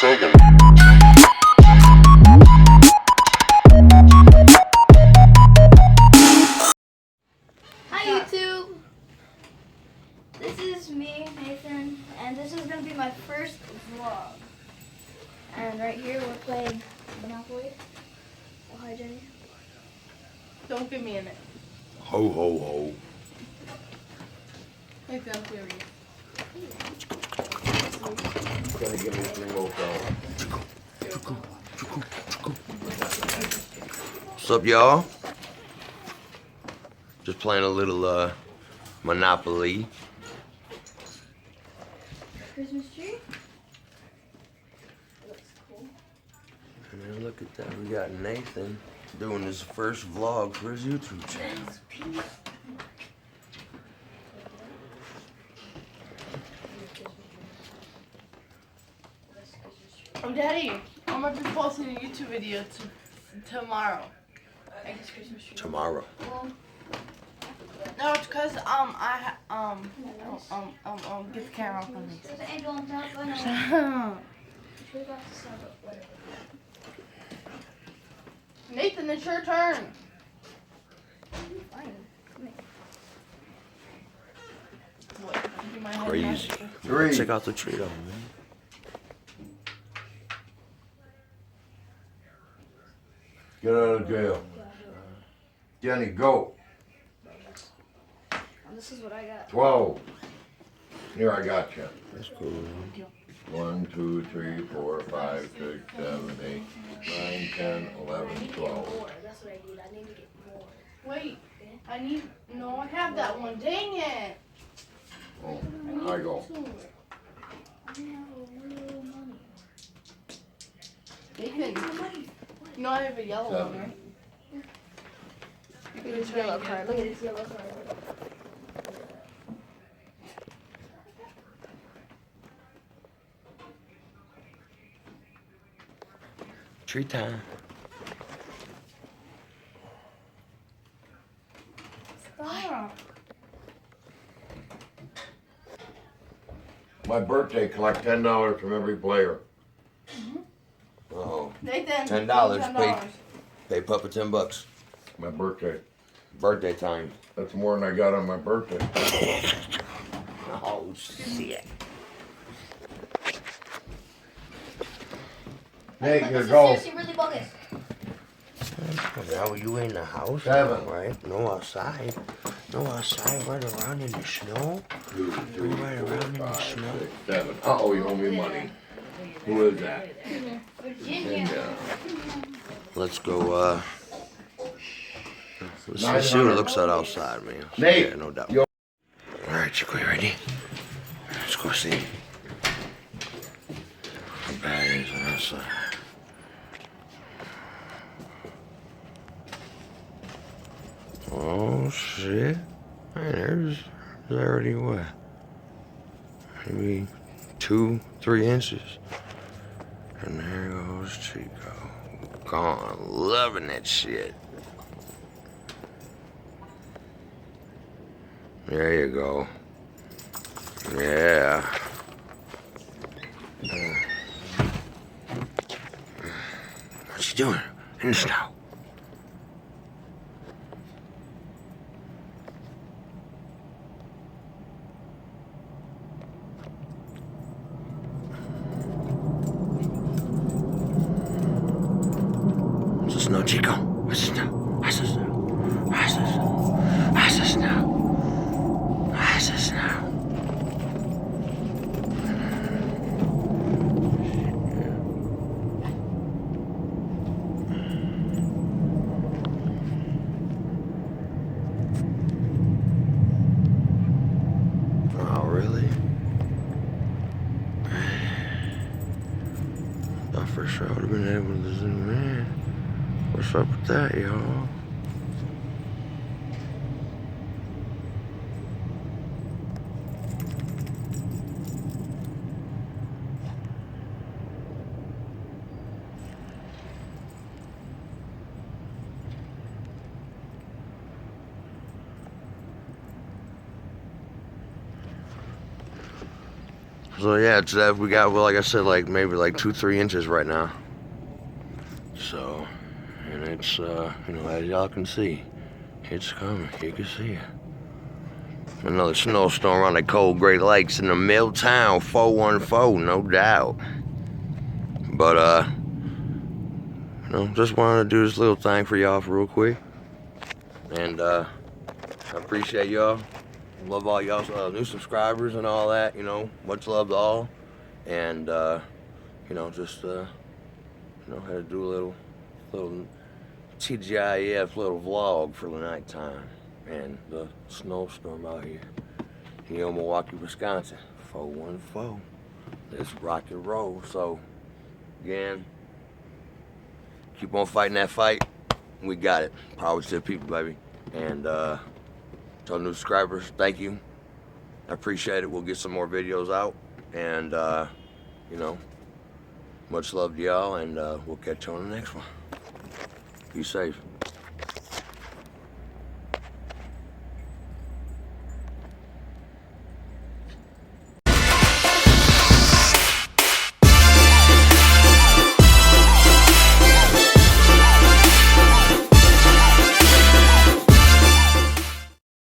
Second. Hi YouTube! This is me, Nathan, and this is going to be my first vlog. And right here we're playing Monopoly. Oh, hi Jenny. Don't get me in it. Ho ho ho. Nathan, I'm curious. Gonna give me 3 more dollars. What's up, y'all? Just playing a little Monopoly. Christmas tree? Looks cool. And then look at that, we got Nathan doing his first vlog for his YouTube channel. Oh, Daddy, I'm gonna be posting a YouTube video tomorrow. I guess Christmas tree. Tomorrow. Well, No, it's cause get the camera off of me. there's an angel on top. I know. Should have got to start up, whatever. Nathan, it's your turn. Fine. Come here. What? You might have Crazy. that. 3. Check out the tree though, man. Get out of jail. Jenny, go. And this is what I got. 12. Here, I got you. That's cool. 1, 2, 3, 4, 5, 6, 7, 8, 9, 10, 11, 12. That's what I need. I need to get more. Wait, no, I have that one. Dang it. Oh, I go. I have a little money. Nathan, no, I have a yellow one, 7. right? Look at this yellow card. Look at this yellow card. Tree time. Stop. My birthday, collect $10 from every player. Oh, Nathan, $10, pay Papa $10. My birthday. Birthday time. That's more than I got on my birthday. Oh shit. Nate, But you this is go. seriously really bogus. Now you in the house, 7. right? No outside. No outside, right around in the snow. 2, 3, Right 4, around in the 5, snow. 6, 7. Uh-oh, you owe me money. Who is that? Virginia. Let's go, let's see what it looks like outside, man. Nate, Yeah, no doubt. yo- Alright, Chico, you ready? Let's go see. How bad is it outside? Oh, shit. Man, there's already what? Maybe 2, 3 inches. And there goes Chico. Gone, loving that shit. There you go. Yeah. What you doing in the snow? What's the snow, Chico? What's the snow? What's the snow? What's the snow? What's the snow? What's the snow? Oh, really? I for sure would have been able to zoom in. What's up with that, y'all? So yeah, it's we got, well, like I said, like maybe like 2-3 inches right now. So, and it's you know, as y'all can see, it's coming. You can see it. Another snowstorm on the cold Great Lakes in the middle town, 414, no doubt. But you know, just wanted to do this little thing for y'all real quick, and I appreciate y'all. Love all y'all new subscribers and all that. You know, much love to all, and you know, just you know, had to do a little TGIF little vlog for the nighttime and the snowstorm out here in Milwaukee, Wisconsin, 414. Let's rock and roll. So again, keep on fighting that fight. We got it. Power to the people, baby. And to all new subscribers, thank you. I appreciate it. We'll get some more videos out, and you know, much love to y'all, and we'll catch you on the next one. Be safe.